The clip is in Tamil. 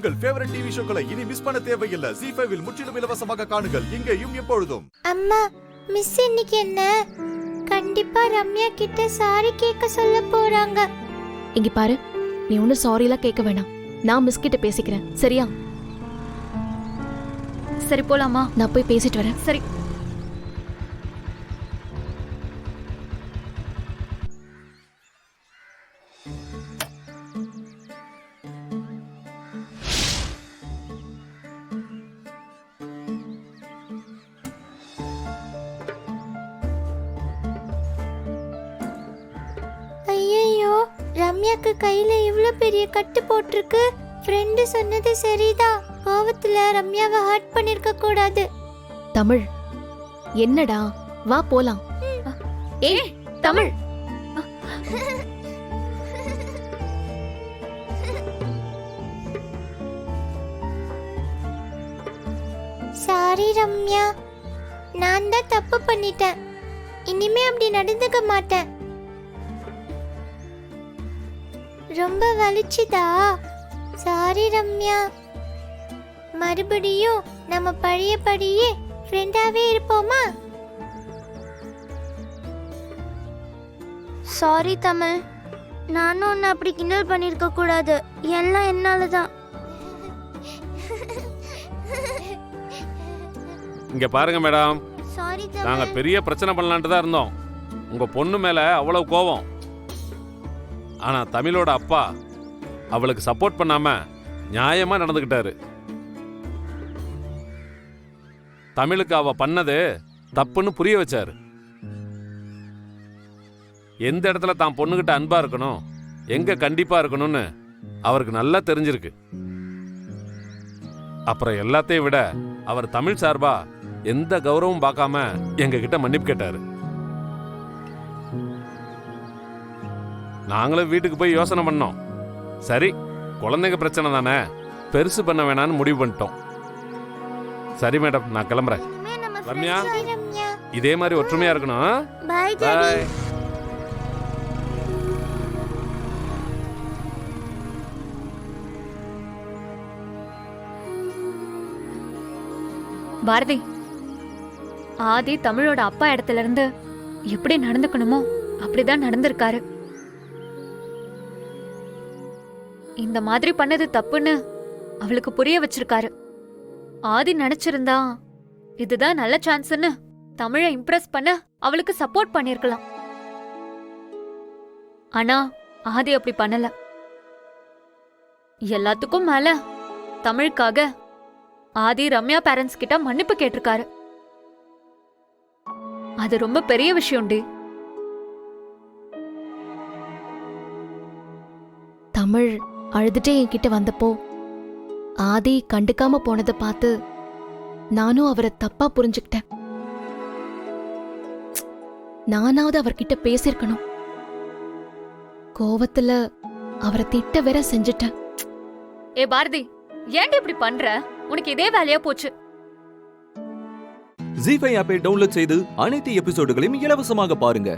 உங்கள் ஃபேவரட் டிவி ஷோக்களை இனி மிஸ் பண்ண தேவையில்லை. ZEE5 இல் முற்றிலும் இலவசமாக காணுங்கள், இங்கேயும் எப்பொழுதும். அம்மா, மிஸ் இன்னைக்கு என்ன கண்டிப்பா ரம்யா கிட்ட சாரி கேட்க சொல்ல போறாங்க. இங்க பாரு, நீ ஒன்னும் சாரி எல்லாம் கேட்க வேணாம். நான் மிஸ் கிட்ட பேசிக்கிறேன், சரியா? சரி போலாமா? நான் போய் பேசிட்டு வரேன். சரி. ஐயோ, ரம்யாக்கு கையில இவ்ளோ பெரிய கட்டு போட்டிருக்கு. ஃப்ரெண்டு சொன்னது சரிதான். கோவத்துல ரம்யாவை ஹர்ட் பண்ணிருக்க கூடாது. தமிழ், என்னடா, வா போலாம். ஏய் தமிழ், சாரி ரம்யா, நான் தான் தப்பு பண்ணிட்டேன். இனிமே அப்படி நடந்துக்க மாட்டேன். ரொம்ப வலிச்சுதா? சாரி ரம்யா. மறுபடியும் நம்ம பழையபடியே ஃப்ரெண்டாவே இருப்போமா? சாரி தமிழ், நானும் உன்னை அப்படி கிண்டல் பண்ணிருக்க கூடாது. எல்லாம் என்னாலதான். இங்க பாருங்க மேடம், சாரி நாங்க தமிழ். பெரிய பிரச்சனை பண்ணலான்ட்டு தான் இருந்தோம். உங்க பொண்ணு மேல அவ்வளவு கோபம். ஆனா தமிழோட அப்பா அவளுக்கு சப்போர்ட் பண்ணாம நியாயமா நடந்துக்கிட்டாரு. தமிழுக்கு அவ பண்ணது தப்புன்னு புரிய வச்சாரு. எந்த இடத்துல தான் பொண்ணுகிட்ட அன்பா இருக்கணும், எங்க கண்டிப்பா இருக்கணும்னு அவருக்கு நல்லா தெரிஞ்சிருக்கு. அப்புறம் எல்லாத்தையும் விட அவர் தமிழ் சார்பா எந்த கௌரவம் பார்க்காம எங்க கிட்ட மன்னிப்பு கேட்டாரு. நாங்களும் வீட்டுக்கு போய் யோசனை பண்ணோம். சரி, குழந்தைங்க பிரச்சனை தானே, பெருசு பண்ண வேணான்னு முடிவு பண்ணிட்டோம். சரி மேடம், நான் கிளம்புறேன். இனிமே நம்ம ரம்யா, Bye, ரம்யா. இதே மாதிரி ஒற்றுமையா இருக்கணும். Bye daddy. பாய். பாரதி, ஆதி தமிழோட அப்பா இடத்துல இருந்து எப்படி நடந்துக்கணுமோ அப்படிதான் நடந்திருக்காரு. இந்த மாதிரி பண்ணது தப்புன்னு அவளுக்கு புரிய வச்சிருக்காரு. ஆதி நினைச்சிருந்தா இதுதான் நல்ல சான்ஸ்னு தமிழை இம்ப்ரெஸ் பண்ண அவளுக்கு சப்போர்ட் பண்ணிருக்கலாம். ஆனா ஆதி அப்படி பண்ணல. எல்லாத்துக்கும் மேல தமிழுக்காக ஆதி ரம்யா பேரண்ட்ஸ் கிட்ட மன்னிப்பு கேட்டிருக்காரு. அது ரொம்ப பெரிய விஷயம்டி. தமிழ் அழுதுட்டே என்கிட்ட வந்தப்போ ஆதி கண்டுக்காம போனதை பார்த்து நானும் அவரை தப்பா புரிஞ்சுக்கிட்டேன். நானாவது அவர்கிட்ட பேசிருக்கணும். கோவத்துல அவரை திட்ட வேற செஞ்சுட்டேன். ஏ பாரதி, ஏன்டி இப்படி பண்ற? உனக்கு இதே வேலையா போச்சு. ZEE5 ஆப்பை டவுன்லோட் செய்து அனைத்து எபிசோடுகளையும் இலவசமாக பாருங்க.